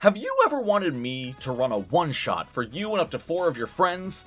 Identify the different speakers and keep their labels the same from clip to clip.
Speaker 1: Have you ever wanted me to run a one-shot for you and up to 4 of your friends?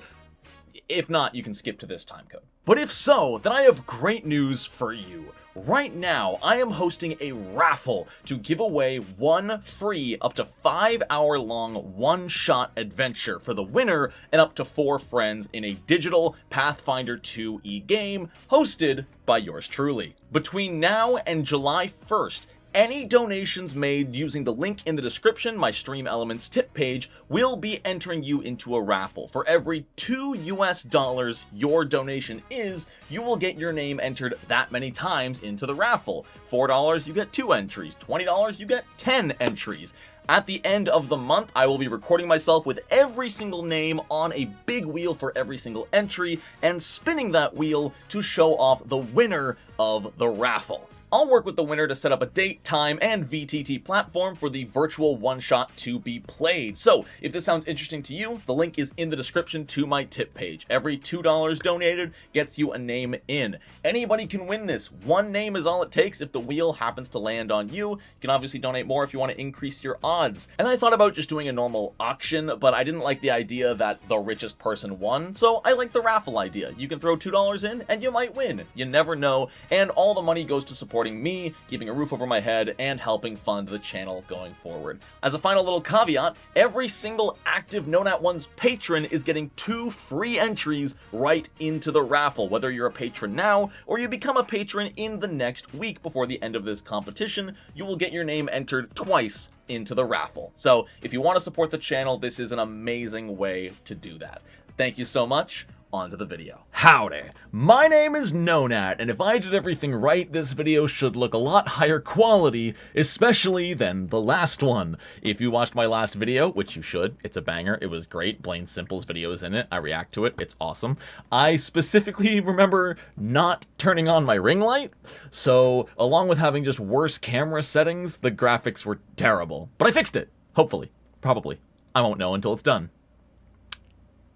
Speaker 1: If not, you can skip to this time code. But if so, then I have great news for you. Right now, I am hosting a raffle to give away one free up to 5-hour-long one-shot adventure for the winner and up to 4 friends in a digital Pathfinder 2e game hosted by yours truly. Between now and July 1st, any donations made using the link in the description, my Stream Elements tip page, will be entering you into a raffle. For every $2 your donation is, you will get your name entered that many times into the raffle. $4 you get 2 entries, $20 you get 10 entries. At the end of the month, I will be recording myself with every single name on a big wheel for every single entry and spinning that wheel to show off the winner of the raffle. I'll work with the winner to set up a date, time, and VTT platform for the virtual one-shot to be played. So, if this sounds interesting to you, the link is in the description to my tip page. Every $2 donated gets you a name in. Anybody can win this. One name is all it takes if the wheel happens to land on you. You can obviously donate more if you want to increase your odds. And I thought about just doing a normal auction, but I didn't like the idea that the richest person won, so I like the raffle idea. You can throw $2 in, and you might win. You never know, and all the money goes to support me, keeping a roof over my head, and helping fund the channel going forward. As a final little caveat, every single active Known@One's patron is getting 2 free entries right into the raffle, whether you're a patron now or you become a patron in the next week before the end of this competition. You will get your name entered twice into the raffle. So if you want to support the channel, this is an amazing way to do that. Thank you so much. On to the video. Howdy, my name is Knownnat, and if I did everything right, this video should look a lot higher quality, especially than the last one. If you watched my last video, which you should, it's a banger, it was great, Blaine Simple's video is in it, I react to it, it's awesome. I specifically remember not turning on my ring light, so along with having just worse camera settings, the graphics were terrible. But I fixed it, hopefully, probably. I won't know until it's done.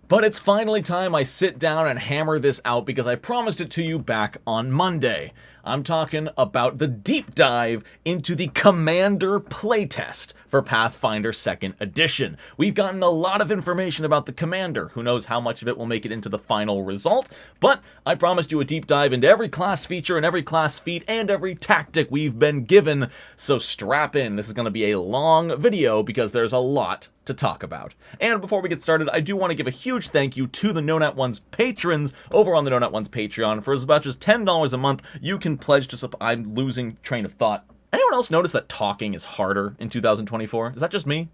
Speaker 1: But it's finally time I sit down and hammer this out because I promised it to you back on Monday. I'm talking about the deep dive into the Commander playtest for Pathfinder 2nd Edition. We've gotten a lot of information about the Commander. Who knows how much of it will make it into the final result, but I promised you a deep dive into every class feature and every class feat and every tactic we've been given, so strap in. This is going to be a long video because there's a lot to talk about. And before we get started, I do want to give a huge thank you to the Known@One's patrons over on the Known@One's Patreon. For as much as $10 a month, you can pledge to support. I'm losing train of thought. Anyone else notice that talking is harder in 2024? Is that just me?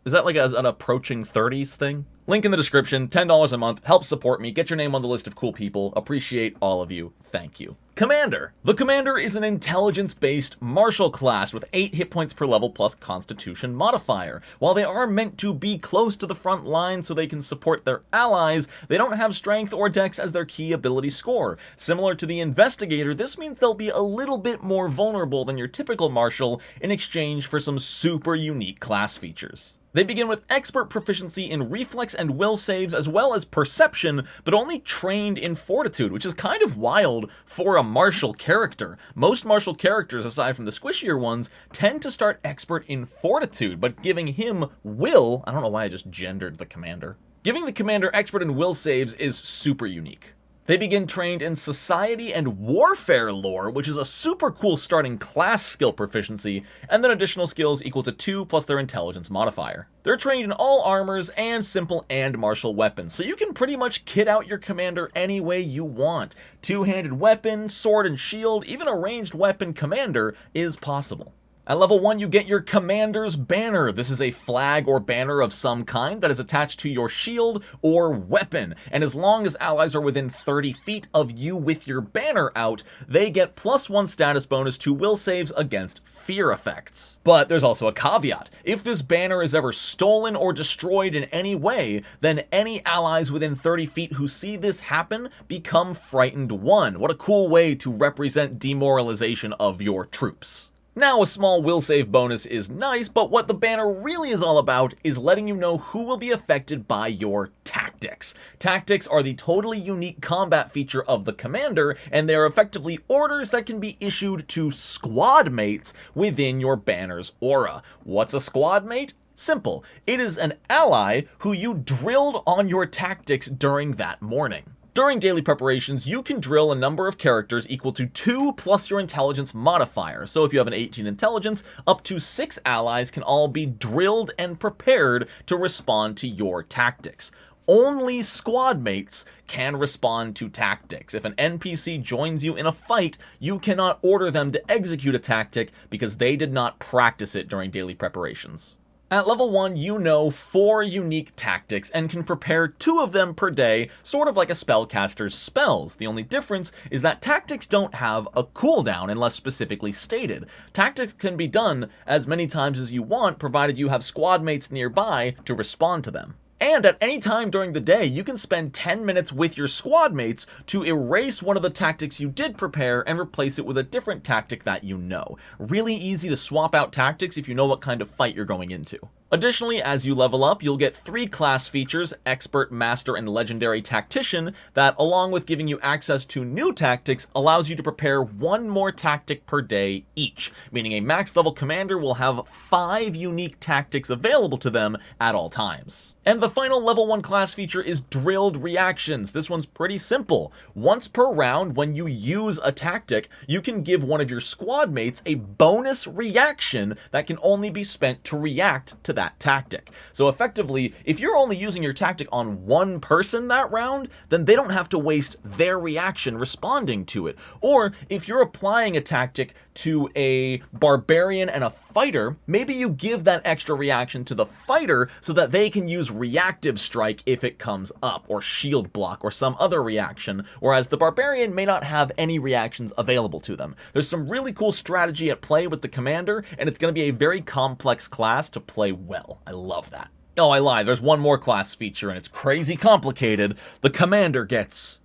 Speaker 1: Is that like an approaching 30s thing? Link in the description, $10 a month, help support me, get your name on the list of cool people, appreciate all of you, thank you. Commander. The Commander is an intelligence-based martial class with 8 hit points per level plus Constitution modifier. While they are meant to be close to the front line so they can support their allies, they don't have Strength or Dex as their key ability score. Similar to the Investigator, this means they'll be a little bit more vulnerable than your typical martial in exchange for some super unique class features. They begin with expert proficiency in reflex and will saves as well as perception, but only trained in fortitude, which is kind of wild for a martial character. Most martial characters, aside from the squishier ones, tend to start expert in fortitude, but giving him will, I don't know why I just gendered the Commander. Giving the Commander expert in will saves is super unique. They begin trained in Society and Warfare lore, which is a super cool starting class skill proficiency, and then additional skills equal to 2 plus their intelligence modifier. They're trained in all armors and simple and martial weapons, so you can pretty much kit out your Commander any way you want. Two-handed weapon, sword and shield, even a ranged weapon Commander is possible. At level 1, you get your Commander's Banner. This is a flag or banner of some kind that is attached to your shield or weapon. And as long as allies are within 30 feet of you with your banner out, they get +1 status bonus to will saves against fear effects. But there's also a caveat. If this banner is ever stolen or destroyed in any way, then any allies within 30 feet who see this happen become Frightened 1. What a cool way to represent demoralization of your troops. Now, a small will save bonus is nice, but what the banner really is all about is letting you know who will be affected by your tactics. tactics. Tactics are the totally unique combat feature of the commander, and they are effectively orders that can be issued to squad mates within your banner's aura. What's a squad mate? Simple. It is an ally who you drilled on your tactics during that morning. During daily preparations, you can drill a number of characters equal to 2 plus your intelligence modifier. So if you have an 18 intelligence, up to 6 allies can all be drilled and prepared to respond to your tactics. Only squad mates can respond to tactics. If an NPC joins you in a fight, you cannot order them to execute a tactic because they did not practice it during daily preparations. At level 1, you know 4 unique tactics and can prepare 2 of them per day, sort of like a spellcaster's spells. The only difference is that tactics don't have a cooldown unless specifically stated. Tactics can be done as many times as you want, provided you have squad mates nearby to respond to them. And at any time during the day, you can spend 10 minutes with your squad mates to erase one of the tactics you did prepare and replace it with a different tactic that you know. Really easy to swap out tactics if you know what kind of fight you're going into. Additionally, as you level up, you'll get 3 class features, Expert, Master, and Legendary Tactician, that, along with giving you access to new tactics, allows you to prepare 1 more tactic per day each, meaning a max level commander will have 5 unique tactics available to them at all times. And the final level 1 class feature is Drilled Reactions. This one's pretty simple. Once per round, when you use a tactic, you can give one of your squad mates a bonus reaction that can only be spent to react to that tactic. So effectively, if you're only using your tactic on one person that round, then they don't have to waste their reaction responding to it. Or if you're applying a tactic to a barbarian and a fighter, maybe you give that extra reaction to the fighter so that they can use reactive strike if it comes up, or shield block, or some other reaction, whereas the barbarian may not have any reactions available to them. There's some really cool strategy at play with the commander, and it's going to be a very complex class to play well. I love that. Oh, I lied. There's one more class feature, and it's crazy complicated. The commander gets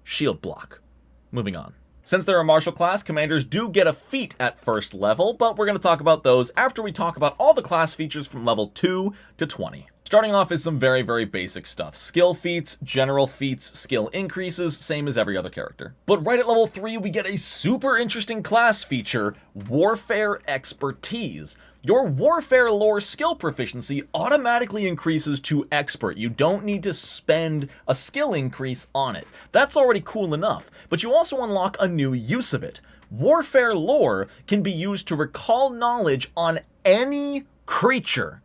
Speaker 1: shield block. Moving on. Since they're a martial class, commanders do get a feat at first level, but we're going to talk about those after we talk about all the class features from level 2 to 20. Starting off is some very, very basic stuff. Skill feats, general feats, skill increases, same as every other character. But right at level 3, we get a super interesting class feature, Warfare Expertise. Your Warfare lore skill proficiency automatically increases to Expert. You don't need to spend a skill increase on it. That's already cool enough, but you also unlock a new use of it. Warfare lore can be used to recall knowledge on any creature,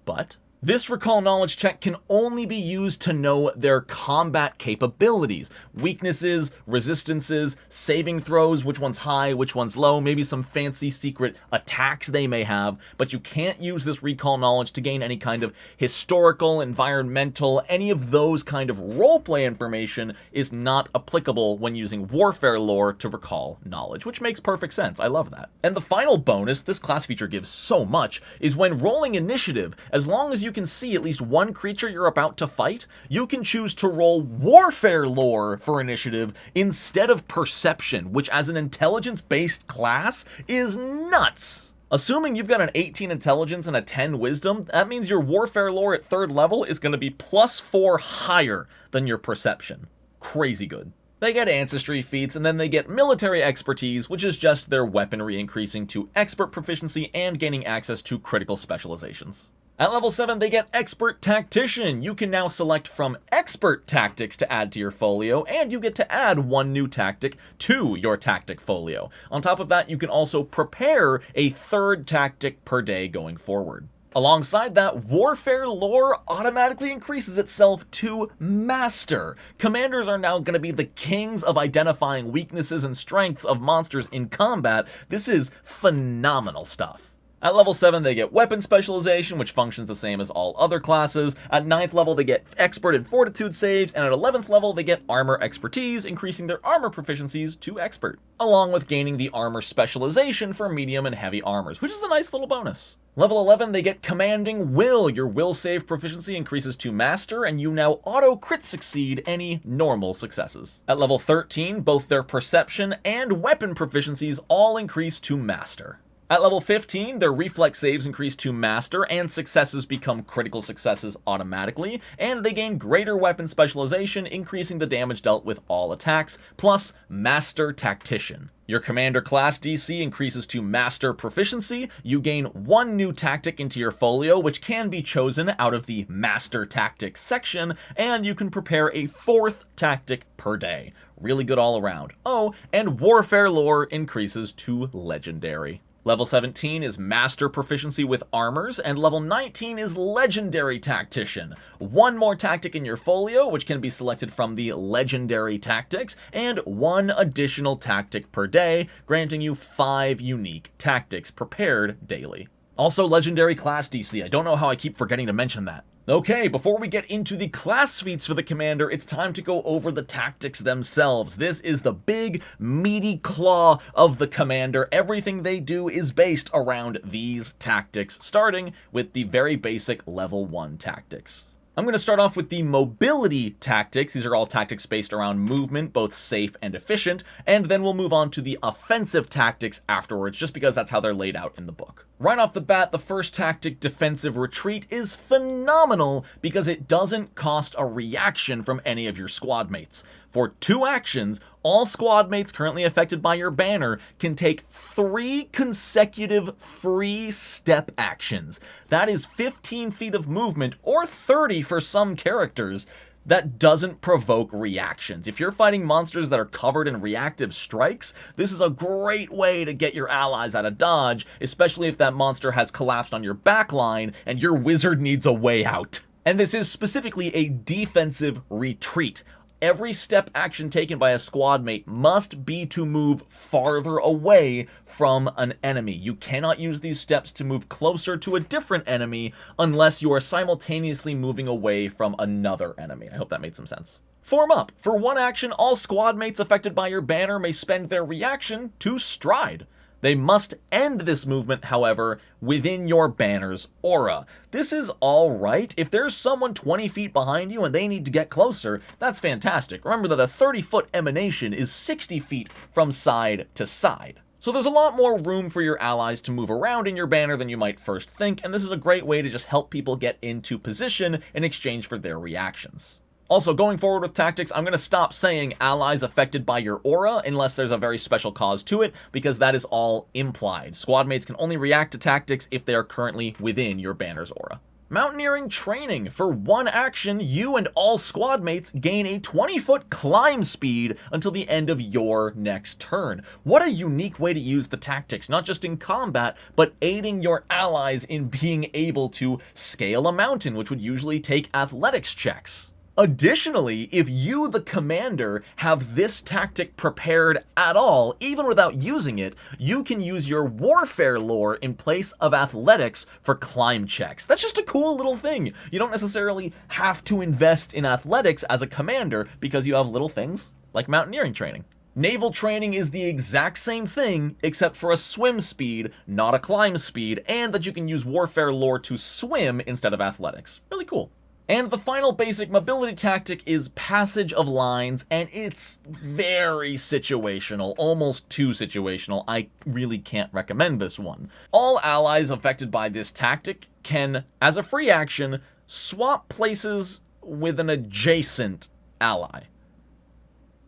Speaker 1: but this recall knowledge check can only be used to know their combat capabilities, weaknesses, resistances, saving throws, which one's high, which one's low, maybe some fancy secret attacks they may have, but you can't use this recall knowledge to gain any kind of historical, environmental, any of those kind of roleplay information is not applicable when using Warfare lore to recall knowledge, which makes perfect sense. I love that. And the final bonus this class feature gives so much is when rolling initiative, as long as you can see at least one creature you're about to fight, you can choose to roll Warfare lore for initiative instead of Perception, which as an intelligence-based class is nuts. Assuming you've got an 18 intelligence and a 10 wisdom, that means your Warfare lore at 3rd level is going to be +4 higher than your Perception. Crazy good. They get Ancestry feats, and then they get Military Expertise, which is just their weaponry increasing to Expert proficiency and gaining access to critical specializations. At level 7, they get Expert Tactician. You can now select from Expert Tactics to add to your folio, and you get to add 1 new tactic to your tactic folio. On top of that, you can also prepare a 3rd tactic per day going forward. Alongside that, Warfare lore automatically increases itself to Master. Commanders are now going to be the kings of identifying weaknesses and strengths of monsters in combat. This is phenomenal stuff. At level 7, they get Weapon Specialization, which functions the same as all other classes. At 9th level, they get Expert and Fortitude saves, and at 11th level, they get Armor Expertise, increasing their armor proficiencies to Expert, along with gaining the Armor Specialization for medium and heavy armors, which is a nice little bonus. Level 11, they get Commanding Will. Your will save proficiency increases to Master, and you now auto-crit succeed any normal successes. At level 13, both their Perception and Weapon proficiencies all increase to Master. At level 15, their reflex saves increase to master, and successes become critical successes automatically, and they gain greater weapon specialization, increasing the damage dealt with all attacks, plus Master Tactician. Your commander class DC increases to Master Proficiency. You gain one new tactic into your folio, which can be chosen out of the Master Tactics section, and you can prepare a 4th tactic per day. Really good all around. Oh, and Warfare Lore increases to Legendary. Level 17 is Master Proficiency with Armors, and level 19 is Legendary Tactician. One more tactic in your folio, which can be selected from the Legendary Tactics, and one additional tactic per day, granting you 5 unique tactics prepared daily. Also, Legendary class DC. I don't know how I keep forgetting to mention that. Okay, before we get into the class feats for the commander, it's time to go over the tactics themselves. This is the big, meaty claw of the commander. Everything they do is based around these tactics, starting with the very basic level 1 tactics. I'm going to start off with the mobility tactics. These are all tactics based around movement, both safe and efficient, and then we'll move on to the offensive tactics afterwards, just because that's how they're laid out in the book. Right off the bat, the first tactic, Defensive Retreat, is phenomenal because it doesn't cost a reaction from any of your squad mates. For 2 actions, all squad mates currently affected by your banner can take 3 consecutive free step actions. That is 15 feet of movement, or 30 for some characters, that doesn't provoke reactions. If you're fighting monsters that are covered in reactive strikes, this is a great way to get your allies out of dodge, especially if that monster has collapsed on your backline and your wizard needs a way out. And this is specifically a defensive retreat. Every step action taken by a squad mate must be to move farther away from an enemy. You cannot use these steps to move closer to a different enemy unless you are simultaneously moving away from another enemy. I hope that made some sense. Form up. For 1 action, all squad mates affected by your banner may spend their reaction to stride. They must end this movement, however, within your banner's aura. This is alright. If there's someone 20 feet behind you and they need to get closer, that's fantastic. Remember that a 30-foot emanation is 60 feet from side to side. So there's a lot more room for your allies to move around in your banner than you might first think, and this is a great way to just help people get into position in exchange for their reactions. Also, going forward with tactics, I'm going to stop saying allies affected by your aura unless there's a very special cause to it, because that is all implied. Squad mates can only react to tactics if they are currently within your banner's aura. Mountaineering training. For 1 action, you and all squad mates gain a 20-foot climb speed until the end of your next turn. What a unique way to use the tactics, not just in combat, but aiding your allies in being able to scale a mountain, which would usually take athletics checks. Additionally, if you, the commander, have this tactic prepared at all, even without using it, you can use your warfare lore in place of athletics for climb checks. That's just a cool little thing. You don't necessarily have to invest in athletics as a commander because you have little things like mountaineering training. Naval training is the exact same thing, except for a swim speed, not a climb speed, and that you can use warfare lore to swim instead of athletics. Really cool. And the final basic mobility tactic is Passage of Lines, and it's very situational, almost too situational. I really can't recommend this one. All allies affected by this tactic can, as a free action, swap places with an adjacent ally.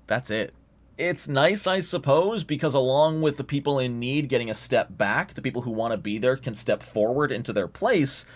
Speaker 1: That's it. It's nice, I suppose, because along with the people in need getting a step back, the people who want to be there can step forward into their place.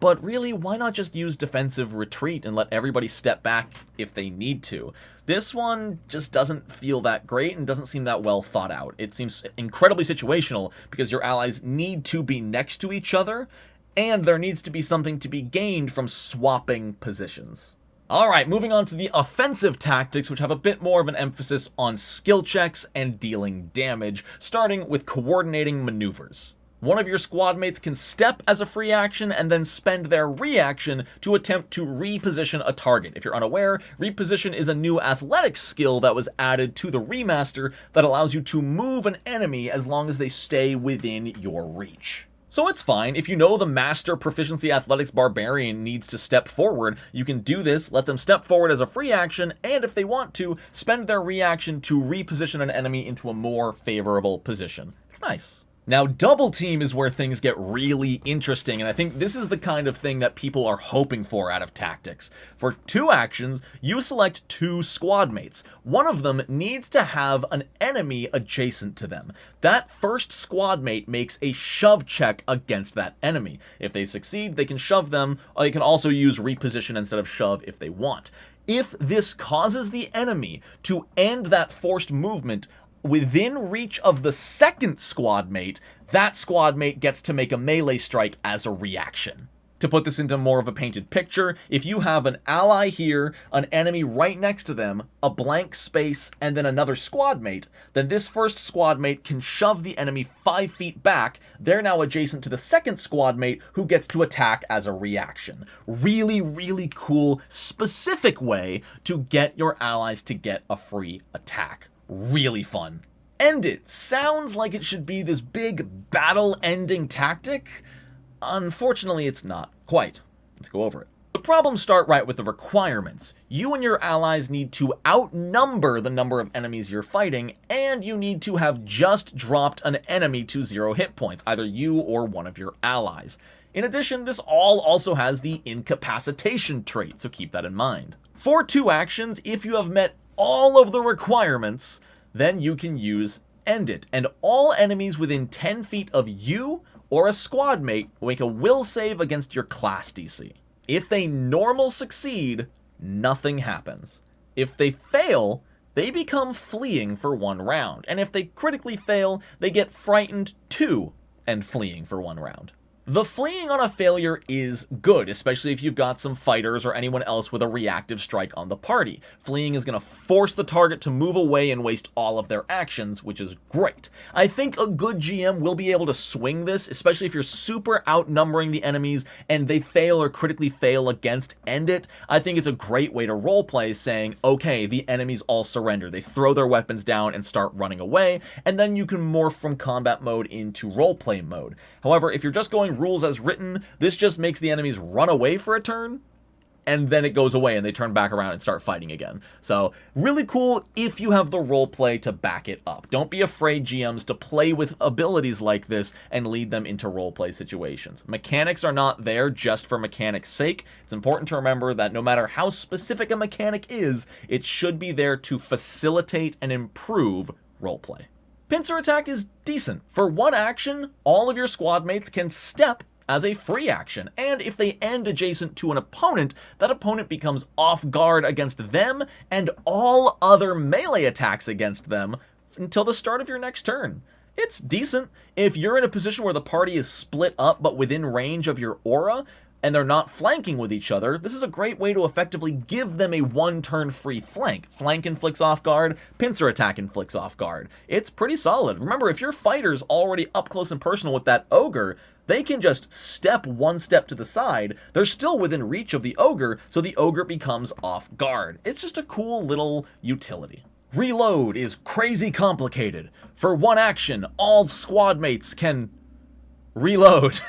Speaker 1: But really, why not just use defensive retreat and let everybody step back if they need to? This one just doesn't feel that great and doesn't seem that well thought out. It seems incredibly situational because your allies need to be next to each other, and there needs to be something to be gained from swapping positions. Alright, moving on to the offensive tactics, which have a bit more of an emphasis on skill checks and dealing damage, starting with coordinating maneuvers. One of your squad mates can step as a free action and then spend their reaction to attempt to reposition a target. If you're unaware, reposition is a new athletics skill that was added to the remaster that allows you to move an enemy as long as they stay within your reach. So it's fine. If you know the Master Proficiency Athletics Barbarian needs to step forward, you can do this, let them step forward as a free action, and if they want to, spend their reaction to reposition an enemy into a more favorable position. It's nice. Now, double team is where things get really interesting, and I think this is the kind of thing that people are hoping for out of tactics. For 2 actions, you select 2 squad mates. One of them needs to have an enemy adjacent to them. That first squad mate makes a shove check against that enemy. If they succeed, they can shove them, or they can also use reposition instead of shove if they want. If this causes the enemy to end that forced movement within reach of the second squad mate, that squad mate gets to make a melee strike as a reaction. To put this into more of a painted picture, if you have an ally here, an enemy right next to them, a blank space, and then another squad mate, then this first squad mate can shove the enemy 5 feet back. They're now adjacent to the second squad mate, who gets to attack as a reaction. Really, really cool, specific way to get your allies to get a free attack. Really fun. End it sounds like it should be this big battle-ending tactic. Unfortunately, it's not quite. Let's go over it. The problems start right with the requirements. You and your allies need to outnumber the number of enemies you're fighting, and you need to have just dropped an enemy to 0 hit points, either you or one of your allies. In addition, this all also has the incapacitation trait, so keep that in mind. For 2 actions, if you have met all of the requirements, then you can use End It, and all enemies within 10 feet of you or a squad mate will make a will save against your class DC. If they normal succeed, nothing happens. If they fail, they become fleeing for 1 round, and if they critically fail, they get frightened 2 and fleeing for 1 round. The fleeing on a failure is good, especially if you've got some fighters or anyone else with a reactive strike on the party. Fleeing is going to force the target to move away and waste all of their actions, which is great. I think a good GM will be able to swing this, especially if you're super outnumbering the enemies and they fail or critically fail against End It. I think it's a great way to roleplay, saying, okay, the enemies all surrender. They throw their weapons down and start running away, and then you can morph from combat mode into roleplay mode. However, if you're just going rules as written, this just makes the enemies run away for a turn, and then it goes away and they turn back around and start fighting again. So really cool if you have the roleplay to back it up. Don't be afraid, GMs, to play with abilities like this and lead them into roleplay situations. Mechanics are not there just for mechanics' sake. It's important to remember that no matter how specific a mechanic is, it should be there to facilitate and improve roleplay. Pincer Attack is decent. For 1 action, all of your squad mates can step as a free action, and if they end adjacent to an opponent, that opponent becomes off guard against them and all other melee attacks against them until the start of your next turn. It's decent. If you're in a position where the party is split up but within range of your aura, and they're not flanking with each other, this is a great way to effectively give them a 1-turn free flank. Flank inflicts off guard, Pincer Attack inflicts off guard. It's pretty solid. Remember, if your fighter's already up close and personal with that ogre, they can just step 1 step to the side. They're still within reach of the ogre, so the ogre becomes off guard. It's just a cool little utility. Reload is crazy complicated. For 1 action, all squad mates can reload.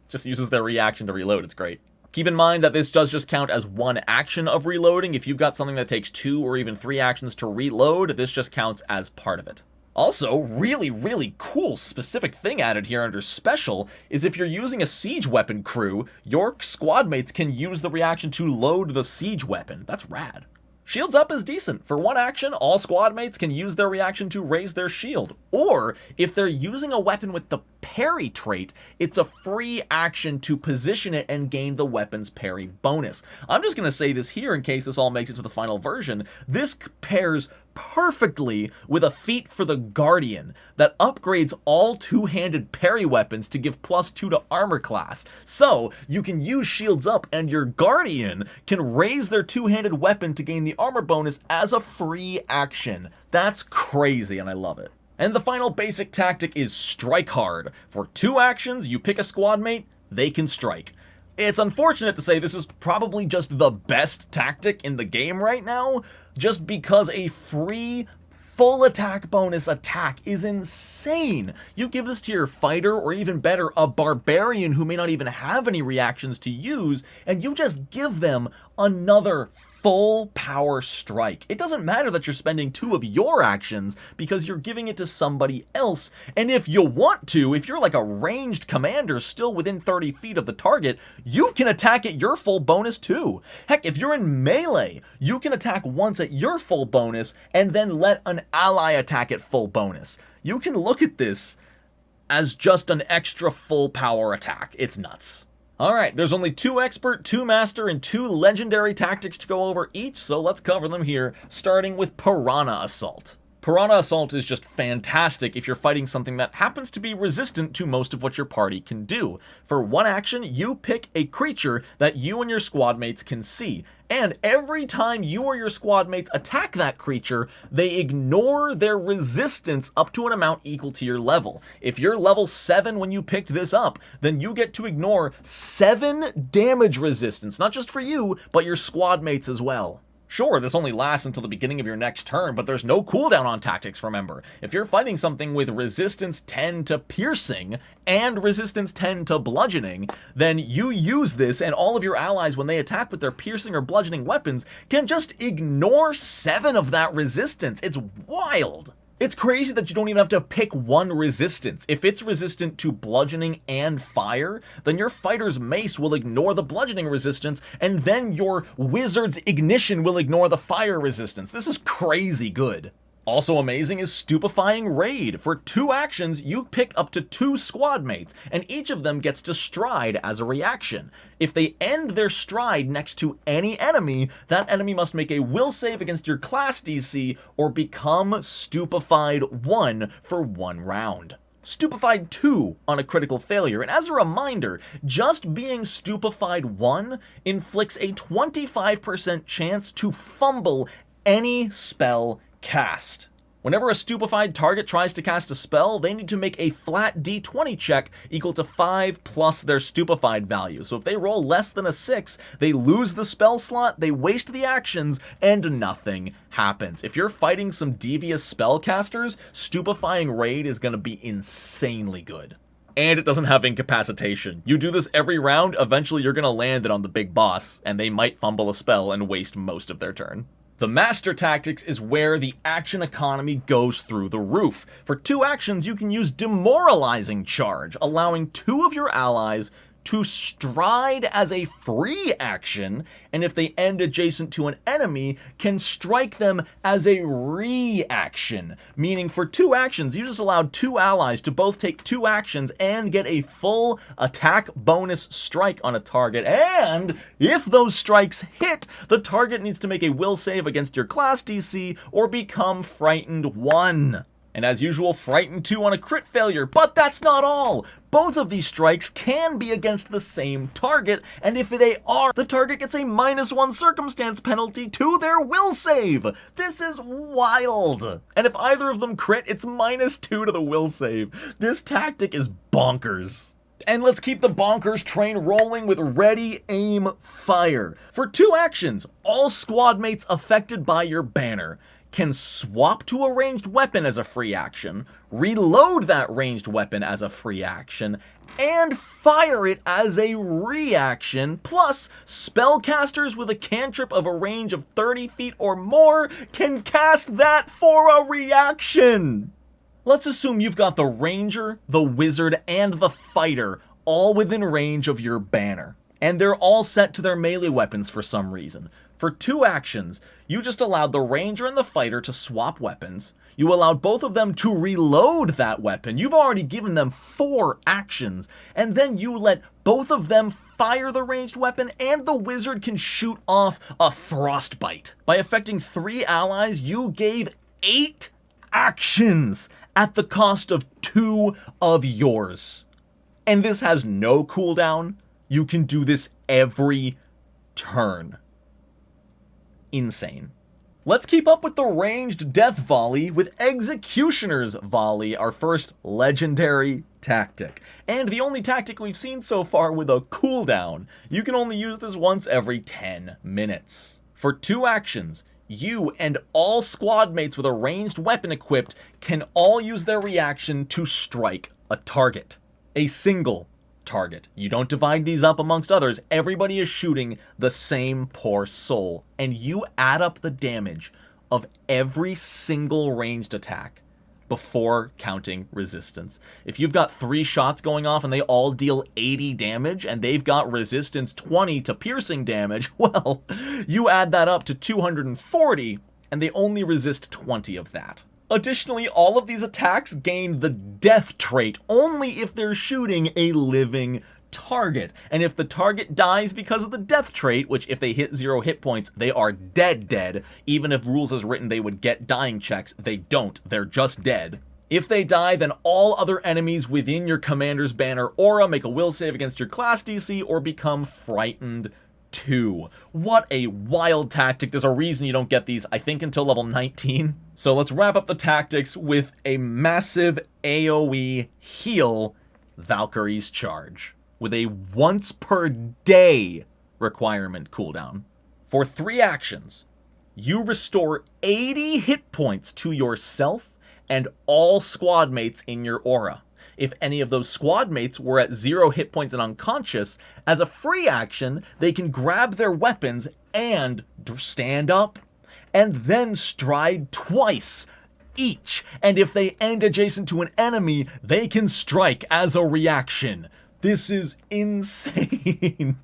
Speaker 1: Just uses their reaction to reload. It's great. Keep in mind that this does just count as 1 action of reloading. If you've got something that takes 2 or even 3 actions to reload, this just counts as part of it. Also, really cool specific thing added here under special is if you're using a siege weapon crew, your squad mates can use the reaction to load the siege weapon. That's rad. Shields Up is decent. For 1 action, all squad mates can use their reaction to raise their shield. Or, if they're using a weapon with the parry trait, it's a free action to position it and gain the weapon's parry bonus. I'm just going to say this here in case this all makes it to the final version. This pairs perfectly with a feat for the Guardian that upgrades all 2-handed parry weapons to give +2 to armor class. So, you can use Shields Up and your Guardian can raise their 2-handed weapon to gain the armor bonus as a free action. That's crazy and I love it. And the final basic tactic is Strike Hard. For 2 actions, you pick a squad mate, they can strike. It's unfortunate to say this is probably just the best tactic in the game right now, just because a free full attack bonus attack is insane. You give this to your fighter, or even better, a barbarian who may not even have any reactions to use, and you just give them another full power strike. It doesn't matter that you're spending 2 of your actions because you're giving it to somebody else. And if you want to, if you're like a ranged commander still within 30 feet of the target, you can attack at your full bonus too. Heck, if you're in melee, you can attack once at your full bonus and then let an ally attack at full bonus. You can look at this as just an extra full power attack. It's nuts. Alright, there's only 2 expert, 2 master, and 2 legendary tactics to go over each, so let's cover them here, starting with Piranha Assault. Piranha Assault is just fantastic if you're fighting something that happens to be resistant to most of what your party can do. For 1 action, you pick a creature that you and your squad mates can see, and every time you or your squad mates attack that creature, they ignore their resistance up to an amount equal to your level. If you're level 7 when you picked this up, then you get to ignore 7 damage resistance, not just for you, but your squad mates as well. Sure, this only lasts until the beginning of your next turn, but there's no cooldown on tactics, remember. If you're fighting something with resistance 10 to piercing and resistance 10 to bludgeoning, then you use this and all of your allies, when they attack with their piercing or bludgeoning weapons, can just ignore 7 of that resistance. It's wild. It's crazy that you don't even have to pick 1 resistance. If it's resistant to bludgeoning and fire, then your fighter's mace will ignore the bludgeoning resistance, and then your wizard's ignition will ignore the fire resistance. This is crazy good. Also amazing is Stupefying Raid. For 2 actions, you pick up to 2 squad mates, and each of them gets to stride as a reaction. If they end their stride next to any enemy, that enemy must make a will save against your class DC or become Stupefied 1 for 1 round. Stupefied 2 on a critical failure, and as a reminder, just being Stupefied 1 inflicts a 25% chance to fumble any spell cast. Whenever a stupefied target tries to cast a spell, they need to make a flat d20 check equal to 5 plus their stupefied value. So if they roll less than a 6, they lose the spell slot, they waste the actions, and nothing happens. If you're fighting some devious spellcasters, Stupefying Raid is going to be insanely good. And it doesn't have incapacitation. You do this every round, eventually you're going to land it on the big boss, and they might fumble a spell and waste most of their turn. The Master Tactics is where the action economy goes through the roof. For 2 actions, you can use Demoralizing Charge, allowing 2 of your allies to stride as a free action, and if they end adjacent to an enemy, can strike them as a reaction. Meaning for 2 actions, you just allowed 2 allies to both take 2 actions and get a full attack bonus strike on a target, and if those strikes hit, the target needs to make a will save against your class DC or become Frightened 1. And as usual, Frightened 2 on a crit failure, but that's not all! Both of these strikes can be against the same target, and if they are, the target gets a -1 circumstance penalty to their will save! This is wild! And if either of them crit, it's -2 to the will save. This tactic is bonkers. And let's keep the bonkers train rolling with Ready, Aim, Fire. For 2 actions, all squad mates affected by your banner can swap to a ranged weapon as a free action, reload that ranged weapon as a free action, and fire it as a reaction, plus spellcasters with a cantrip of a range of 30 feet or more can cast that for a reaction! Let's assume you've got the ranger, the wizard, and the fighter all within range of your banner, and they're all set to their melee weapons for some reason. For 2 actions, you just allowed the ranger and the fighter to swap weapons. You allowed both of them to reload that weapon. You've already given them 4 actions. And then you let both of them fire the ranged weapon, and the wizard can shoot off a frostbite. By affecting 3 allies, you gave 8 actions at the cost of 2 of yours. And this has no cooldown. You can do this every turn. Insane. Let's keep up with the ranged death volley with Executioner's Volley, our first legendary tactic. And the only tactic we've seen so far with a cooldown. You can only use this once every 10 minutes. For 2 actions, you and all squad mates with a ranged weapon equipped can all use their reaction to strike a target. A single target. You don't divide these up amongst others. Everybody is shooting the same poor soul. And you add up the damage of every single ranged attack before counting resistance. If you've got 3 shots going off and they all deal 80 damage and they've got resistance 20 to piercing damage, well, you add that up to 240 and they only resist 20 of that. Additionally, all of these attacks gain the death trait only if they're shooting a living target. And if the target dies because of the death trait, which if they hit 0 hit points, they are dead, even if rules as written they would get dying checks, they don't, they're just dead. If they die, then all other enemies within your commander's banner aura make a will save against your class DC or become frightened too. What a wild tactic. There's a reason you don't get these, I think, until level 19. So let's wrap up the tactics with a massive AoE heal, Valkyrie's Charge, with a once per day requirement cooldown. For 3 actions, you restore 80 hit points to yourself and all squad mates in your aura. If any of those squad mates were at 0 hit points and unconscious, as a free action, they can grab their weapons and stand up and then stride twice each. And if they end adjacent to an enemy, they can strike as a reaction. This is insane.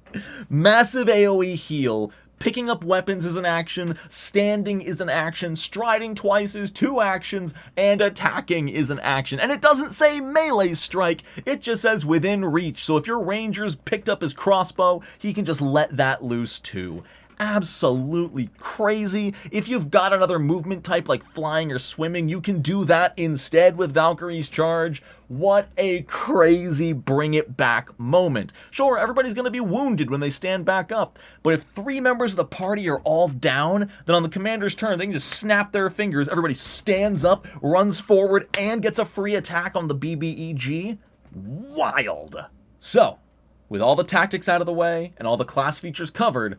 Speaker 1: Massive AoE heal. Picking up weapons is an action, standing is an action, striding twice is 2 actions, and attacking is an action. And it doesn't say melee strike, it just says within reach. So if your ranger's picked up his crossbow, he can just let that loose too. Absolutely crazy. If you've got another movement type like flying or swimming, you can do that instead with Valkyrie's Charge. What a crazy bring it back moment. Sure, everybody's going to be wounded when they stand back up, but if 3 members of the party are all down, then on the commander's turn, they can just snap their fingers, everybody stands up, runs forward, and gets a free attack on the BBEG. Wild. So, with all the tactics out of the way and all the class features covered,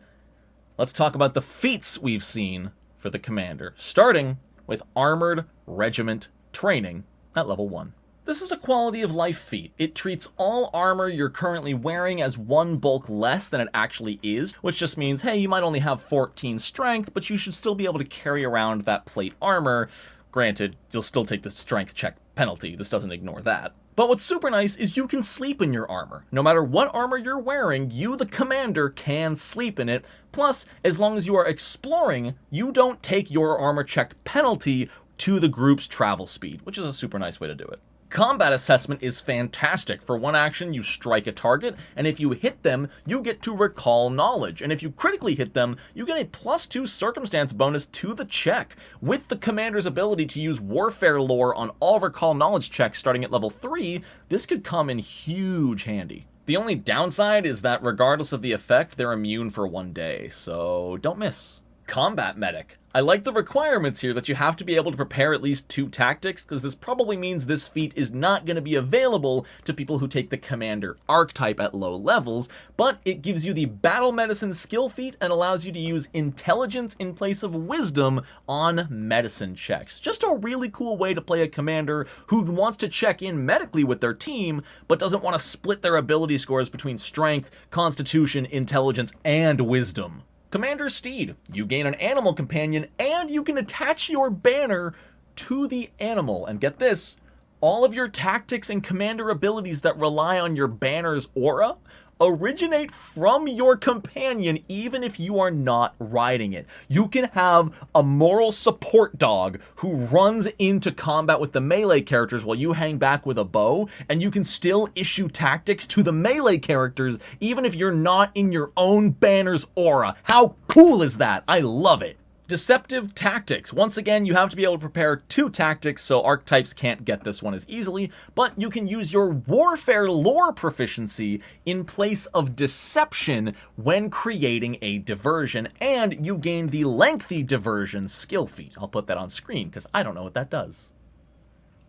Speaker 1: let's talk about the feats we've seen for the commander, starting with Armored Regiment Training at level 1. This is a quality of life feat. It treats all armor you're currently wearing as 1 bulk less than it actually is, which just means, hey, you might only have 14 strength, but you should still be able to carry around that plate armor. Granted, you'll still take the strength check penalty. This doesn't ignore that. But what's super nice is you can sleep in your armor. No matter what armor you're wearing, you, the commander, can sleep in it. Plus, as long as you are exploring, you don't take your armor check penalty to the group's travel speed, which is a super nice way to do it. Combat assessment is fantastic. For 1 action, you strike a target, and if you hit them, you get to recall knowledge. And if you critically hit them, you get a +2 circumstance bonus to the check. With the commander's ability to use warfare lore on all recall knowledge checks starting at level 3, this could come in huge handy. The only downside is that regardless of the effect, they're immune for 1 day, so don't miss. Combat Medic. I like the requirements here that you have to be able to prepare at least 2 tactics, because this probably means this feat is not going to be available to people who take the Commander archetype at low levels, but it gives you the Battle Medicine skill feat and allows you to use Intelligence in place of Wisdom on medicine checks. Just a really cool way to play a Commander who wants to check in medically with their team, but doesn't want to split their ability scores between Strength, Constitution, Intelligence, and Wisdom. Commander Steed. You gain an animal companion, and you can attach your banner to the animal. And get this, all of your tactics and commander abilities that rely on your banner's aura originate from your companion, even if you are not riding it. You can have a moral support dog who runs into combat with the melee characters while you hang back with a bow, and you can still issue tactics to the melee characters, even if you're not in your own banner's aura. How cool is that? I love it. Deceptive Tactics. Once again, you have to be able to prepare 2 tactics, so archetypes can't get this one as easily, but you can use your warfare lore proficiency in place of deception when creating a diversion, and you gain the lengthy diversion skill feat. I'll put that on screen because I don't know what that does.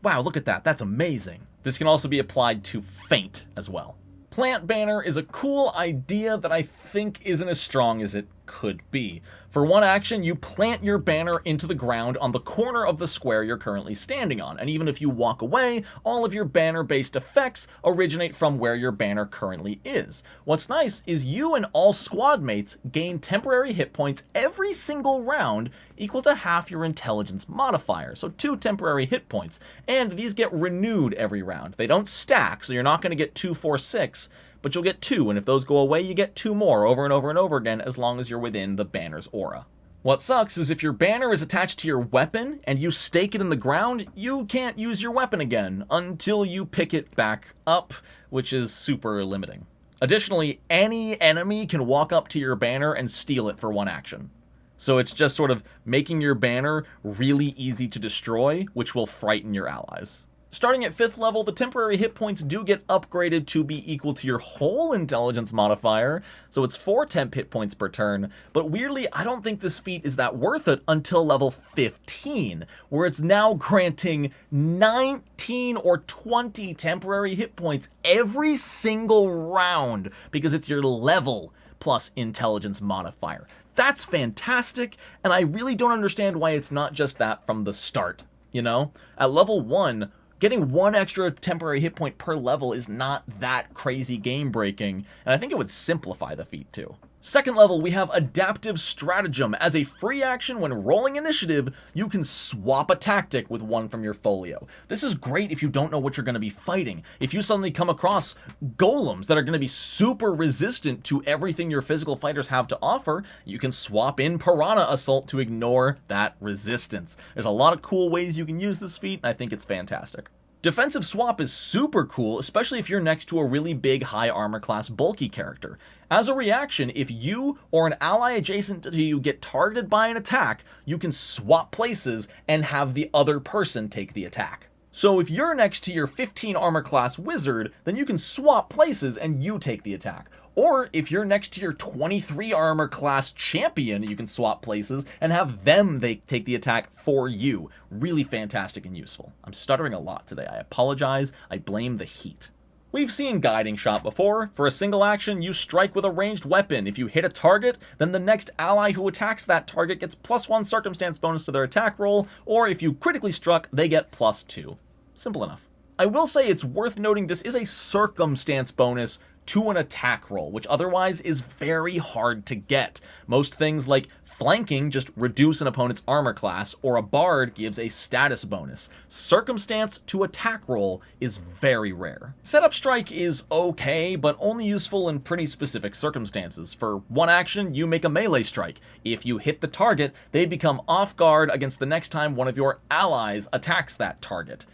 Speaker 1: Wow, look at that. That's amazing. This can also be applied to feint as well. Plant Banner is a cool idea that I think isn't as strong as it could be. For one action, you plant your banner into the ground on the corner of the square you're currently standing on, and even if you walk away, all of your banner-based effects originate from where your banner currently is. What's nice is you and all squad mates gain temporary hit points every single round equal to half your intelligence modifier, so 2 temporary hit points, and these get renewed every round. They don't stack, so you're not going to get 2, 4, 6, but you'll get 2, and if those go away, you get 2 more over and over and over again as long as you're within the banner's aura. What sucks is if your banner is attached to your weapon and you stake it in the ground, you can't use your weapon again until you pick it back up, which is super limiting. Additionally, any enemy can walk up to your banner and steal it for one action. So it's just sort of making your banner really easy to destroy, which will frighten your allies. Starting at 5th level, the temporary hit points do get upgraded to be equal to your whole intelligence modifier, so it's 4 temp hit points per turn, but weirdly, I don't think this feat is that worth it until level 15, where it's now granting 19 or 20 temporary hit points every single round, because it's your level plus intelligence modifier. That's fantastic, and I really don't understand why it's not just that from the start, you know? At level 1, getting 1 extra temporary hit point per level is not that crazy game-breaking, and I think it would simplify the feat too. 2nd level, we have Adaptive Stratagem. As a free action when rolling initiative, you can swap a tactic with one from your folio. This is great if you don't know what you're going to be fighting. If you suddenly come across golems that are going to be super resistant to everything your physical fighters have to offer, you can swap in Piranha Assault to ignore that resistance. There's a lot of cool ways you can use this feat, and I think it's fantastic. Defensive Swap is super cool, especially if you're next to a really big high armor class bulky character. As a reaction, if you or an ally adjacent to you get targeted by an attack, you can swap places and have the other person take the attack. So if you're next to your 15 armor class wizard, then you can swap places and you take the attack. Or if you're next to your 23 armor class champion, you can swap places and have them take the attack for you. Really fantastic and useful. I'm stuttering a lot today. I apologize. I blame the heat. We've seen Guiding Shot before. For a single action, you strike with a ranged weapon. If you hit a target, then the next ally who attacks that target gets +1 circumstance bonus to their attack roll, or if you critically struck, they get +2. Simple enough. I will say it's worth noting this is a circumstance bonus to an attack roll, which otherwise is very hard to get. Most things like flanking just reduce an opponent's armor class, or a bard gives a status bonus. Circumstance to attack roll is very rare. Setup Strike is okay, but only useful in pretty specific circumstances. For one action, you make a melee strike. If you hit the target, they become off guard against the next time one of your allies attacks that target.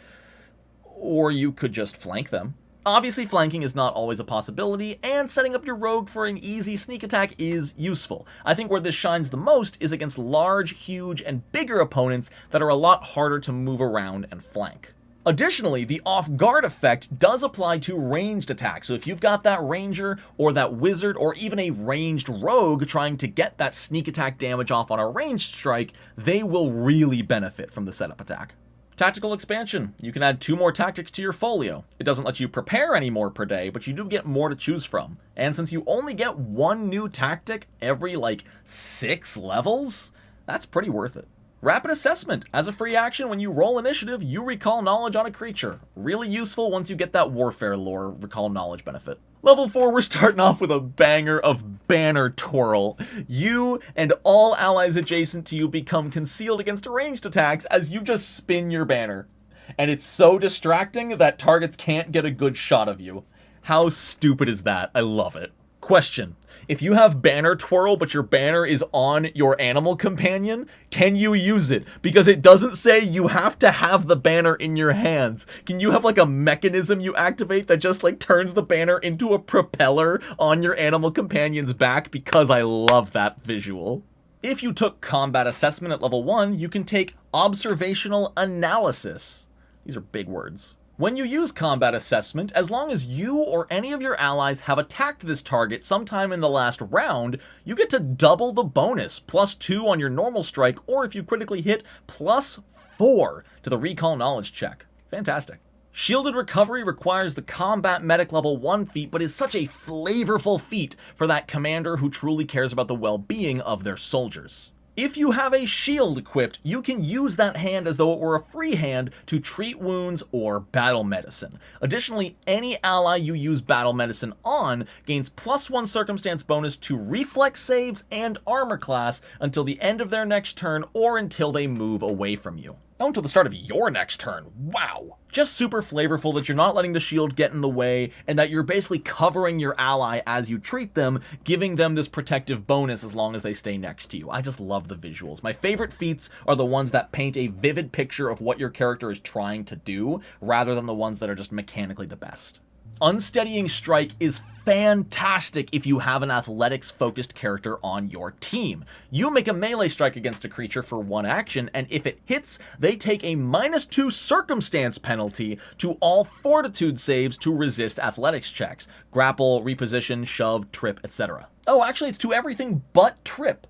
Speaker 1: Or you could just flank them. Obviously, flanking is not always a possibility, and setting up your rogue for an easy sneak attack is useful. I think where this shines the most is against large, huge, and bigger opponents that are a lot harder to move around and flank. Additionally, the off-guard effect does apply to ranged attacks, so if you've got that ranger, or that wizard, or even a ranged rogue trying to get that sneak attack damage off on a ranged strike, they will really benefit from the setup attack. Tactical Expansion. You can add 2 more tactics to your folio. It doesn't let you prepare any more per day, but you do get more to choose from. And since you only get 1 new tactic every, 6 levels, that's pretty worth it. Rapid Assessment. As a free action, when you roll initiative, you recall knowledge on a creature. Really useful once you get that Warfare lore recall knowledge benefit. Level 4, we're starting off with a banger of Banner Twirl. You and all allies adjacent to you become concealed against ranged attacks as you just spin your banner. And it's so distracting that targets can't get a good shot of you. How stupid is that? I love it. Question. If you have Banner Twirl, but your banner is on your animal companion, can you use it? Because it doesn't say you have to have the banner in your hands. Can you have a mechanism you activate that just turns the banner into a propeller on your animal companion's back? Because I love that visual. If you took Combat Assessment at level 1, you can take Observational Analysis. These are big words. When you use Combat Assessment, as long as you or any of your allies have attacked this target sometime in the last round, you get to double the bonus, +2 on your normal strike, or if you critically hit, +4 to the Recall Knowledge check. Fantastic. Shielded Recovery requires the Combat Medic level 1 feat, but is such a flavorful feat for that commander who truly cares about the well-being of their soldiers. If you have a shield equipped, you can use that hand as though it were a free hand to treat wounds or battle medicine. Additionally, any ally you use battle medicine on gains +1 circumstance bonus to reflex saves and armor class until the end of their next turn or until they move away from you. Not until the start of your next turn. Wow! Just super flavorful that you're not letting the shield get in the way and that you're basically covering your ally as you treat them, giving them this protective bonus as long as they stay next to you. I just love the visuals. My favorite feats are the ones that paint a vivid picture of what your character is trying to do, rather than the ones that are just mechanically the best. Unsteadying Strike is fantastic if you have an athletics-focused character on your team. You make a melee strike against a creature for 1 action, and if it hits, they take a -2 circumstance penalty to all fortitude saves to resist athletics checks. Grapple, reposition, shove, trip, etc. Oh, actually it's to everything but trip.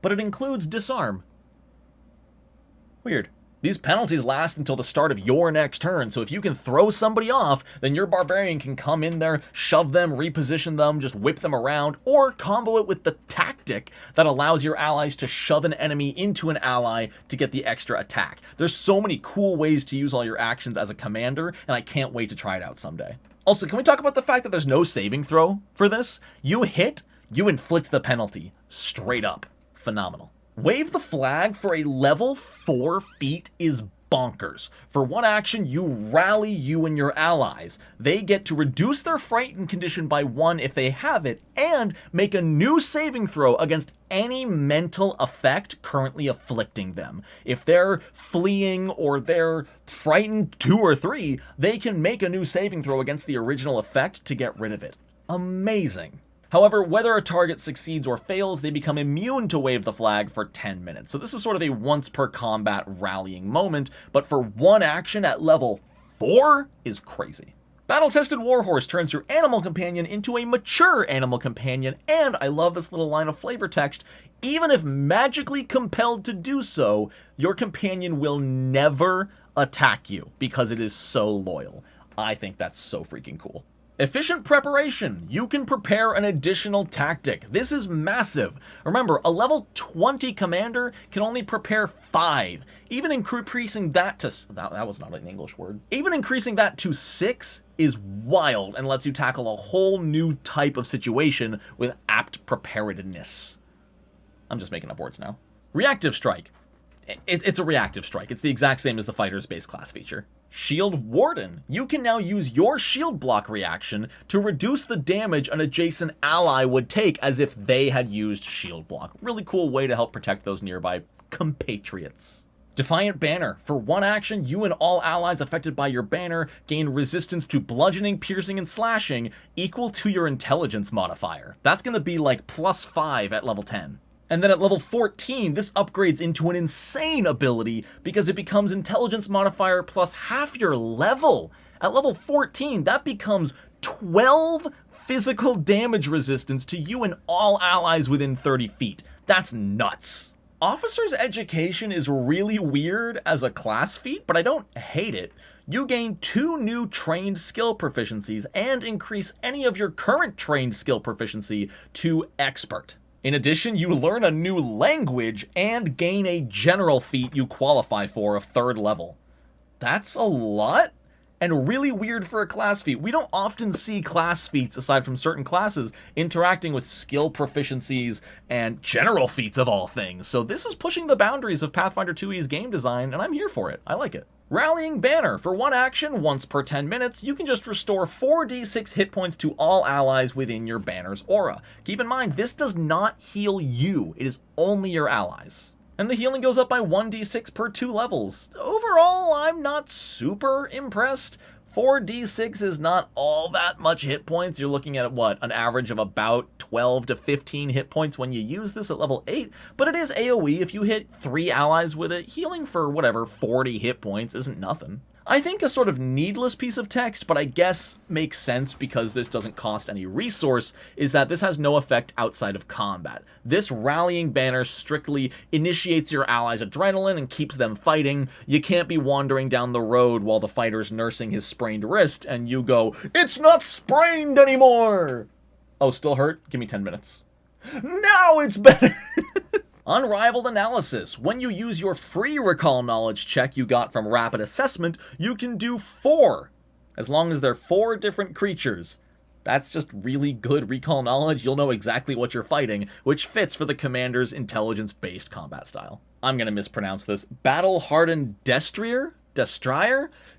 Speaker 1: But it includes disarm. Weird. These penalties last until the start of your next turn, so if you can throw somebody off, then your barbarian can come in there, shove them, reposition them, just whip them around, or combo it with the tactic that allows your allies to shove an enemy into an ally to get the extra attack. There's so many cool ways to use all your actions as a commander, and I can't wait to try it out someday. Also, can we talk about the fact that there's no saving throw for this? You hit, you inflict the penalty. Straight up. Phenomenal. Wave the Flag for a level 4 feat is bonkers. For 1 action, you rally you and your allies. They get to reduce their frightened condition by 1 if they have it, and make a new saving throw against any mental effect currently afflicting them. If they're fleeing or they're frightened 2 or 3, they can make a new saving throw against the original effect to get rid of it. Amazing. However, whether a target succeeds or fails, they become immune to Wave the Flag for 10 minutes. So this is sort of a once per combat rallying moment, but for 1 action at level 4 is crazy. Battle-Tested Warhorse turns your animal companion into a mature animal companion, and I love this little line of flavor text, even if magically compelled to do so, your companion will never attack you because it is so loyal. I think that's so freaking cool. Efficient Preparation. You can prepare an additional tactic. This is massive. Remember, a level 20 commander can only prepare 5. Even increasing that to... That was not an English word. Even increasing that to 6 is wild and lets you tackle a whole new type of situation with apt preparedness. I'm just making up words now. Reactive Strike. It's a reactive strike. It's the exact same as the fighter's base class feature. Shield Warden. You can now use your shield block reaction to reduce the damage an adjacent ally would take as if they had used shield block. Really cool way to help protect those nearby compatriots. Defiant Banner. For 1 action, you and all allies affected by your banner gain resistance to bludgeoning, piercing, and slashing equal to your intelligence modifier. That's going to be like +5 at level 10. And then at level 14, this upgrades into an insane ability because it becomes intelligence modifier plus half your level. At level 14, that becomes 12 physical damage resistance to you and all allies within 30 feet. That's nuts. Officer's Education is really weird as a class feat, but I don't hate it. You gain 2 new trained skill proficiencies and increase any of your current trained skill proficiency to Expert. In addition, you learn a new language and gain a general feat you qualify for of 3rd level. That's a lot, and really weird for a class feat. We don't often see class feats, aside from certain classes, interacting with skill proficiencies and general feats of all things. So this is pushing the boundaries of Pathfinder 2e's game design, and I'm here for it. I like it. Rallying Banner. For 1 action, once per 10 minutes, you can just restore 4d6 hit points to all allies within your banner's aura. Keep in mind, this does not heal you. It is only your allies. And the healing goes up by 1d6 per 2 levels. Overall, I'm not super impressed. 4d6 is not all that much hit points. You're looking at, what, an average of about 12 to 15 hit points when you use this at level 8, but it is AoE. If you hit 3 allies with it, healing for, whatever, 40 hit points isn't nothing. I think a sort of needless piece of text, but I guess makes sense because this doesn't cost any resource, is that this has no effect outside of combat. This rallying banner strictly initiates your allies' adrenaline and keeps them fighting. You can't be wandering down the road while the fighter's nursing his sprained wrist and you go, "It's not sprained anymore!" Oh, still hurt? Give me 10 minutes. Now it's better! Unrivaled analysis. When you use your free recall knowledge check you got from rapid assessment, you can do 4, as long as they're 4 different creatures. That's just really good recall knowledge. You'll know exactly what you're fighting, which fits for the commander's intelligence-based combat style. I'm gonna mispronounce this. Battle-hardened Destrier?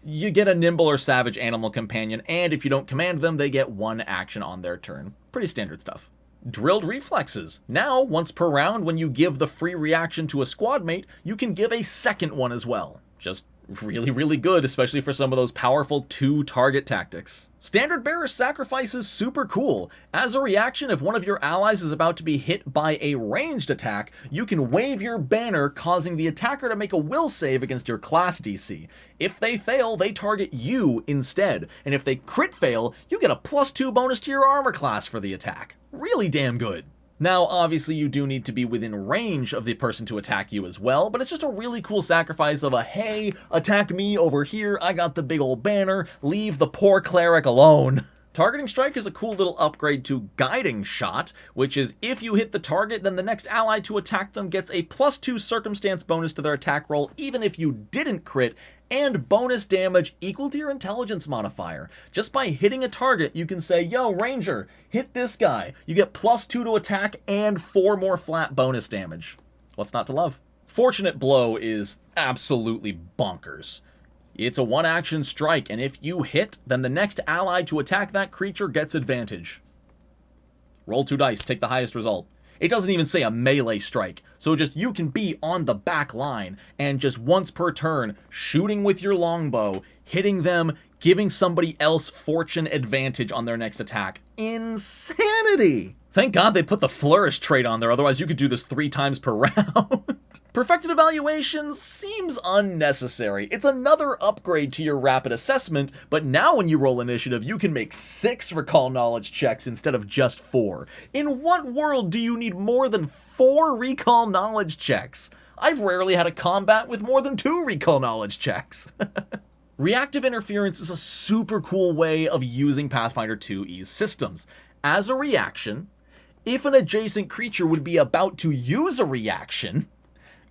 Speaker 1: You get a nimble or savage animal companion, and if you don't command them, they get 1 action on their turn. Pretty standard stuff. Drilled reflexes. Now, once per round, when you give the free reaction to a squad mate, you can give a second one as well. Just really, really good, especially for some of those powerful 2-target tactics. Standard Bearer Sacrifice is super cool. As a reaction, if one of your allies is about to be hit by a ranged attack, you can wave your banner, causing the attacker to make a will save against your class DC. If they fail, they target you instead, and if they crit fail, you get a +2 bonus to your armor class for the attack. Really damn good. Now, obviously, you do need to be within range of the person to attack you as well, but it's just a really cool sacrifice of a, hey, attack me over here, I got the big old banner, leave the poor cleric alone. Targeting Strike is a cool little upgrade to Guiding Shot, which is if you hit the target, then the next ally to attack them gets a +2 circumstance bonus to their attack roll, even if you didn't crit, and bonus damage equal to your intelligence modifier. Just by hitting a target, you can say, yo, Ranger, hit this guy. You get +2 to attack and 4 more flat bonus damage. What's not to love? Fortunate Blow is absolutely bonkers. It's a 1-action strike, and if you hit, then the next ally to attack that creature gets advantage. Roll 2 dice, take the highest result. It doesn't even say a melee strike, so just you can be on the back line, and just once per turn, shooting with your longbow, hitting them, giving somebody else fortune advantage on their next attack. Insanity! Thank God they put the Flourish trait on there, otherwise you could do this 3 times per round. Perfected Evaluation seems unnecessary. It's another upgrade to your rapid assessment, but now when you roll initiative, you can make 6 recall knowledge checks instead of just 4. In what world do you need more than 4 recall knowledge checks? I've rarely had a combat with more than 2 recall knowledge checks. Reactive Interference is a super cool way of using Pathfinder 2E's systems. As a reaction, if an adjacent creature would be about to use a reaction,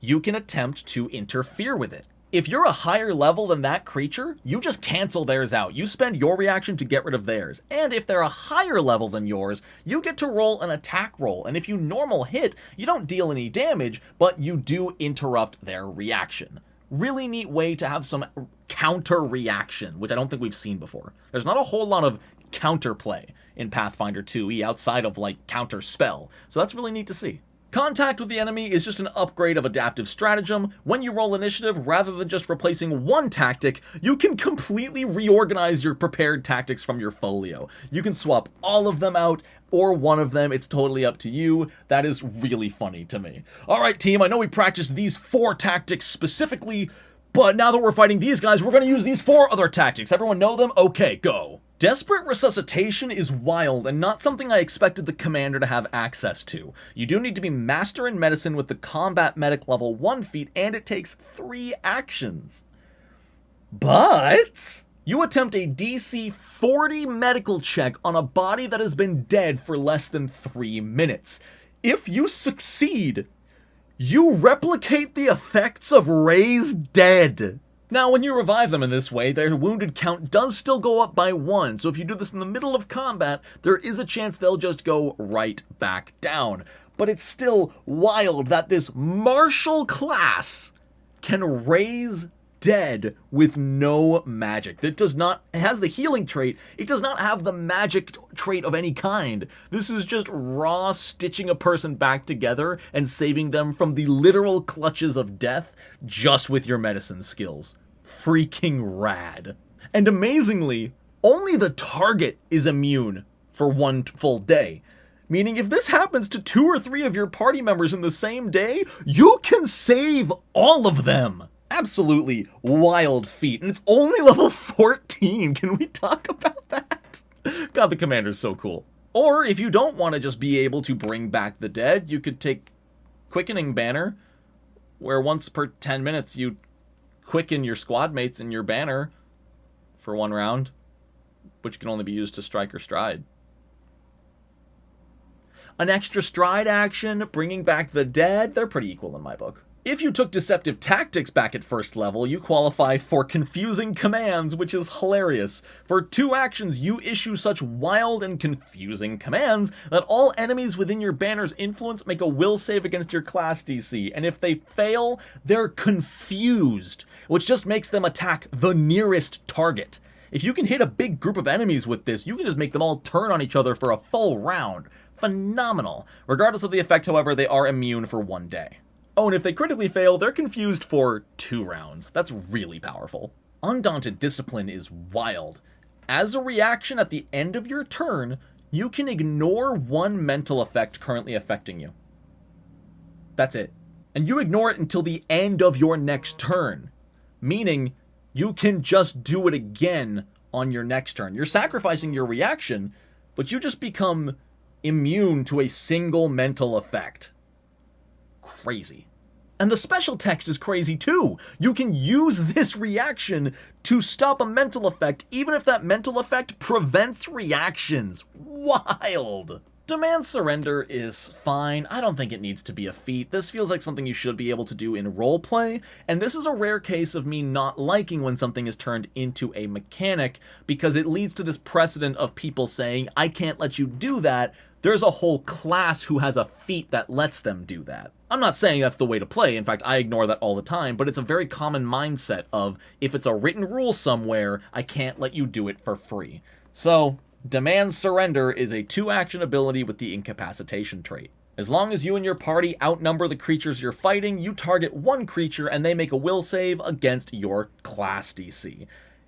Speaker 1: you can attempt to interfere with it. If you're a higher level than that creature, you just cancel theirs out. You spend your reaction to get rid of theirs. And if they're a higher level than yours, you get to roll an attack roll. And if you normal hit, you don't deal any damage, but you do interrupt their reaction. Really neat way to have some counter reaction, which I don't think we've seen before. There's not a whole lot of counterplay in Pathfinder 2E outside of like counter spell. So that's really neat to see. Contact with the enemy is just an upgrade of adaptive stratagem. When you roll initiative, rather than just replacing one tactic, you can completely reorganize your prepared tactics from your folio. You can swap all of them out, or one of them, it's totally up to you. That is really funny to me. Alright team, I know we practiced these 4 tactics specifically, but now that we're fighting these guys, we're going to use these 4 other tactics. Everyone know them? Okay, go. Desperate Resuscitation is wild and not something I expected the commander to have access to. You do need to be Master in Medicine with the Combat Medic level 1 feat, and it takes 3 actions. But you attempt a DC 40 medical check on a body that has been dead for less than 3 minutes. If you succeed, you replicate the effects of Raise Dead. Now, when you revive them in this way, their wounded count does still go up by 1, so if you do this in the middle of combat, there is a chance they'll just go right back down. But it's still wild that this martial class can raise dead with no magic. It has the healing trait, it does not have the magic trait of any kind. This is just raw stitching a person back together and saving them from the literal clutches of death just with your medicine skills. Freaking rad. And amazingly, only the target is immune for 1 full day. Meaning if this happens to 2 or 3 of your party members in the same day, you can save all of them. Absolutely wild feat, and it's only level 14. Can we talk about that? God, the commander's so cool. Or if you don't want to just be able to bring back the dead, you could take Quickening Banner, where once per 10 minutes you quicken your squad mates in your banner for 1 round, which can only be used to strike or stride. An extra stride action, bringing back the dead, they're pretty equal in my book. If you took Deceptive Tactics back at first level, you qualify for Confusing Commands, which is hilarious. For 2 actions, you issue such wild and confusing commands that all enemies within your banner's influence make a will save against your class DC, and if they fail, they're confused, which just makes them attack the nearest target. If you can hit a big group of enemies with this, you can just make them all turn on each other for a full round. Phenomenal. Regardless of the effect, however, they are immune for 1 day. Oh, and if they critically fail, they're confused for 2 rounds. That's really powerful. Undaunted Discipline is wild. As a reaction at the end of your turn, you can ignore 1 mental effect currently affecting you. That's it. And you ignore it until the end of your next turn. Meaning, you can just do it again on your next turn. You're sacrificing your reaction, but you just become immune to a single mental effect. Crazy. And the special text is crazy too. You can use this reaction to stop a mental effect, even if that mental effect prevents reactions. Wild. Demand Surrender is fine. I don't think it needs to be a feat. This feels like something you should be able to do in roleplay, and this is a rare case of me not liking when something is turned into a mechanic, because it leads to this precedent of people saying, I can't let you do that. There's a whole class who has a feat that lets them do that. I'm not saying that's the way to play. In fact, I ignore that all the time, but it's a very common mindset of, if it's a written rule somewhere, I can't let you do it for free. So, Demand Surrender is a 2-action ability with the incapacitation trait. As long as you and your party outnumber the creatures you're fighting, you target 1 creature and they make a will save against your class DC.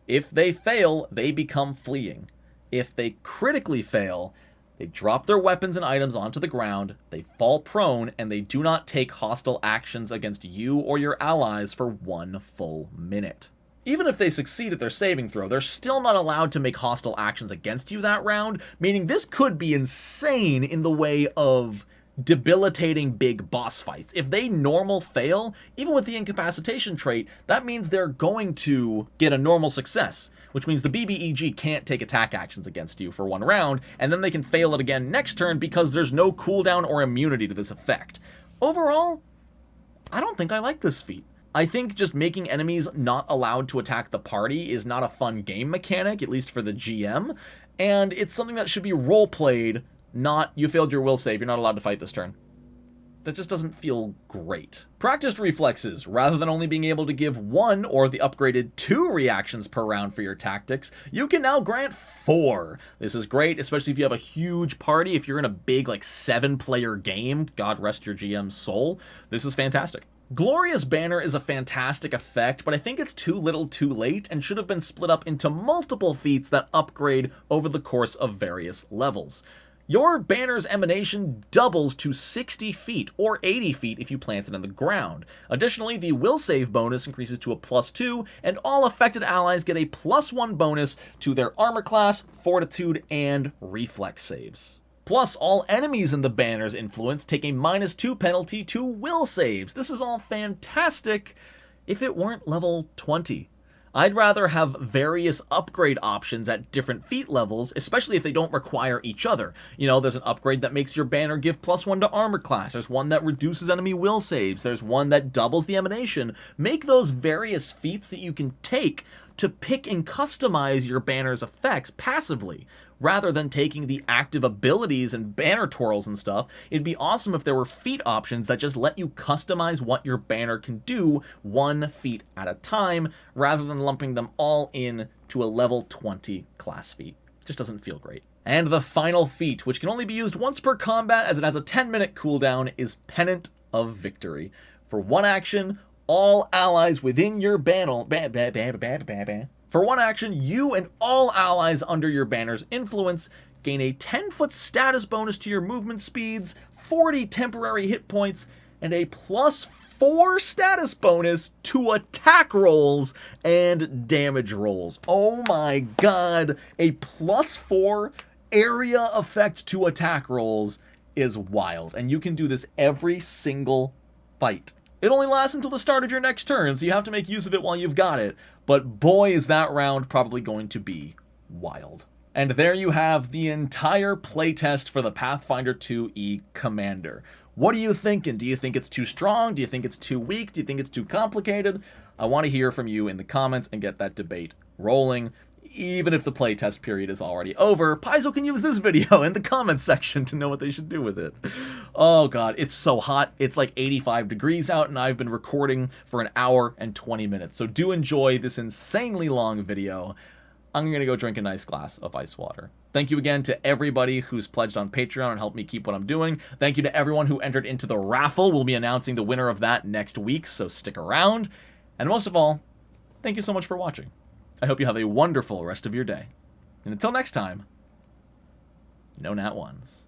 Speaker 1: If they fail, they become fleeing. If they critically fail, they drop their weapons and items onto the ground, they fall prone, and they do not take hostile actions against you or your allies for 1 full minute. Even if they succeed at their saving throw, they're still not allowed to make hostile actions against you that round, meaning this could be insane in the way of debilitating big boss fights. If they normal fail, even with the incapacitation trait, that means they're going to get a normal success, which means the BBEG can't take attack actions against you for 1 round, and then they can fail it again next turn because there's no cooldown or immunity to this effect. Overall, I don't think I like this feat. I think just making enemies not allowed to attack the party is not a fun game mechanic, at least for the GM, and it's something that should be role-played, not you failed your will save, you're not allowed to fight this turn. That just doesn't feel great. Practiced reflexes. Rather than only being able to give 1 or the upgraded 2 reactions per round for your tactics, you can now grant 4. This is great, especially if you have a huge party. If you're in a big, like, 7-player game, God rest your GM's soul, this is fantastic. Glorious Banner is a fantastic effect, but I think it's too little too late and should have been split up into multiple feats that upgrade over the course of various levels. Your banner's emanation doubles to 60 feet, or 80 feet if you plant it in the ground. Additionally, the will save bonus increases to a +2, and all affected allies get a +1 bonus to their armor class, fortitude, and reflex saves. Plus, all enemies in the banner's influence take a -2 penalty to will saves. This is all fantastic if it weren't level 20. I'd rather have various upgrade options at different feat levels, especially if they don't require each other. You know, there's an upgrade that makes your banner give +1 to armor class. There's one that reduces enemy will saves. There's one that doubles the emanation. Make those various feats that you can take to pick and customize your banner's effects passively, rather than taking the active abilities and banner twirls and stuff. It'd be awesome if there were feat options that just let you customize what your banner can do 1 feat at a time, rather than lumping them all in to a level 20 class feat. It just doesn't feel great. And the final feat, which can only be used once per combat as it has a 10-minute cooldown, is Pennant of Victory. For 1 action, all allies within your banner... For 1 action, you and all allies under your banner's influence gain a 10-foot status bonus to your movement speeds, 40 temporary hit points, and a +4 status bonus to attack rolls and damage rolls. Oh my god, a +4 area effect to attack rolls is wild, and you can do this every single fight. It only lasts until the start of your next turn, so you have to make use of it while you've got it, but boy is that round probably going to be wild. And there you have the entire playtest for the Pathfinder 2e Commander. What are you thinking? Do you think it's too strong? Do you think it's too weak? Do you think it's too complicated? I want to hear from you in the comments and get that debate rolling. Even if the playtest period is already over, Paizo can use this video in the comments section to know what they should do with it. Oh god, it's so hot. It's like 85 degrees out, and I've been recording for an hour and 20 minutes. So do enjoy this insanely long video. I'm going to go drink a nice glass of ice water. Thank you again to everybody who's pledged on Patreon and helped me keep what I'm doing. Thank you to everyone who entered into the raffle. We'll be announcing the winner of that next week, so stick around. And most of all, thank you so much for watching. I hope you have a wonderful rest of your day. And until next time, no nat ones.